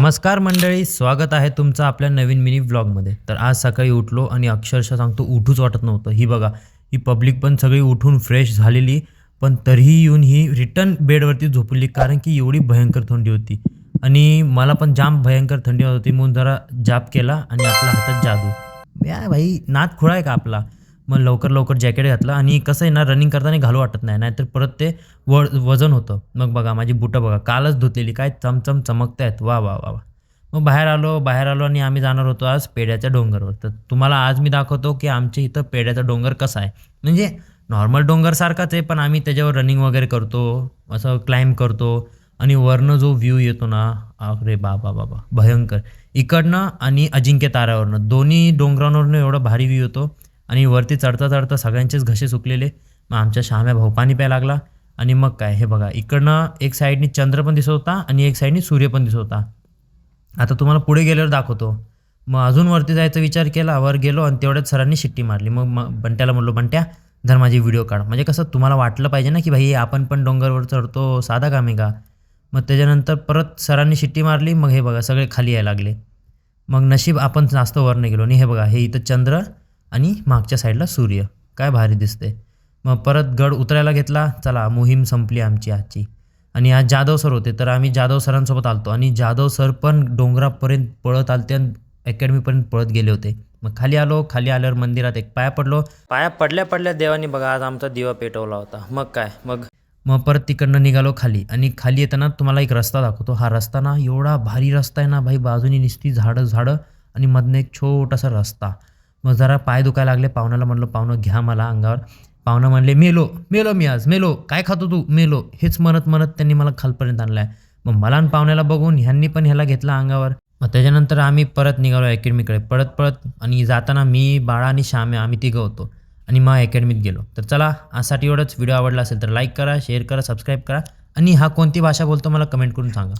नमस्कार मंडळी, स्वागत आहे तुमचं आपल्या नवीन मिनी व्लॉगमध्ये. तर आज सकाळी उठलो आणि अक्षरशः सांगतो उठूच वाटत नव्हतं. ही बघा, ही पब्लिक पण सगळी उठून फ्रेश झालेली, पण तरीही येऊन ही रिटर्न बेडवरती झोपली, कारण की एवढी भयंकर थंडी होती. आणि मला पण जाम भयंकर थंडी होती, म्हणून जरा जाप केला आणि आपल्या हातात जादू. या भाई नाद खुळा आहे का आपला. मग लवकर लवकर जॅकेट घातलं आणि कसं आहे ना, रनिंग करताना घालू वाटत नाही, नाहीतर परत ते वजन होतं. मग बघा माझी बुटं बघा, कालच धुतलेली, काय चमचम चमकत आहेत. वाह वाह वाह वाह. मग बाहेर आलो आणि आम्ही जाणार होतो आज पेड्याच्या डोंगरवर. तर तुम्हाला आज मी दाखवतो की आमच्या इथं पेड्याचा डोंगर कसा आहे. म्हणजे नॉर्मल डोंगरसारखाच आहे, पण आम्ही त्याच्यावर रनिंग वगैरे करतो, असं क्लाइंब करतो आणि वरनं जो व्ह्यू येतो ना, अरे बाबा बाबा भयंकर. इकडनं आणि अजिंक्य ताऱ्यावरनं दोन्ही डोंगरांवरनं एवढा भारी व्ह्यू येतो. आणि वरती चढता चढता सगळ्यांचेच घसे सुकलेले. मग आमच्या श्याम्या भाऊ पाणी प्यायला लागला. आणि मग काय, हे बघा इकडनं एक साईडनी चंद्र पण दिसत होता आणि एक साईडनी सूर्य पण दिसत होता. आता तुम्हाला पुढे गेल्यावर दाखवतो. मग अजून वरती जायचा विचार केला, वर गेलो आणि तेवढ्यात सरांनी शिट्टी मारली. मग बंट्याला म्हणलो, बंट्या धर माझी व्हिडिओ काढ. म्हणजे कसं तुम्हाला वाटलं पाहिजे ना की भाई आपण पण डोंगरवर चढतो, साधा काम आहे का. मग त्याच्यानंतर परत सरांनी शिट्टी मारली. मग हे बघा सगळे खाली यायला लागले. मग नशीब आपण जास्त वर नाही गेलो. आणि हे बघा, हे इथं चंद्र आणि मागच्या साईडला सूर्य, काय भारी दिसते. मग परत गड उतरायला घेतला. चला मोहीम संपली आमची आजची. आणि आज जाधव सर होते, तर आम्ही जाधव सरांसोबत आलतो आणि जाधव सर पण डोंगरापर्यंत पळत आलते आणि अकॅडमीपर्यंत पळत गेले होते. मग खाली आलो. खाली आल्यावर मंदिरात एक पाया पडलो. पाया पडल्या पडल्या देवानी बघा आज आमचा दिवा पेटवला होता. मग काय, मग परत तिकडनं निघालो खाली. आणि खाली येताना तुम्हाला एक रस्ता दाखवतो. हा रस्ता ना एवढा भारी रस्ता आहे ना भाई, बाजूनी नुसती झाडं आणि मधनं एक छोटासा रस्ता. मग जरा पाय दुखायला लागले. पाहुण्याला म्हणलो, पाहुणं घ्या मला अंगावर. पाहुणं म्हणले, मेलो मी आज मेलो, काय खातो तू, मेलो. हेच म्हणत त्यांनी मला खालपर्यंत आणलाय. मग मला आणि पाहुण्याला बघून ह्यांनी पण ह्याला घेतला अंगावर. मग त्याच्यानंतर आम्ही परत निघालो अकॅडमीकडे पळत. आणि जाताना मी, बाळा आणि श्याम्या आम्ही तिघं होतो. आणि मग अकॅडमीत गेलो. तर चला आजसाठी एवढंच. व्हिडिओ आवडला असेल तर लाईक करा, शेअर करा, सबस्क्राईब करा. आणि हा कोणती भाषा बोलतो मला कमेंट करून सांगा.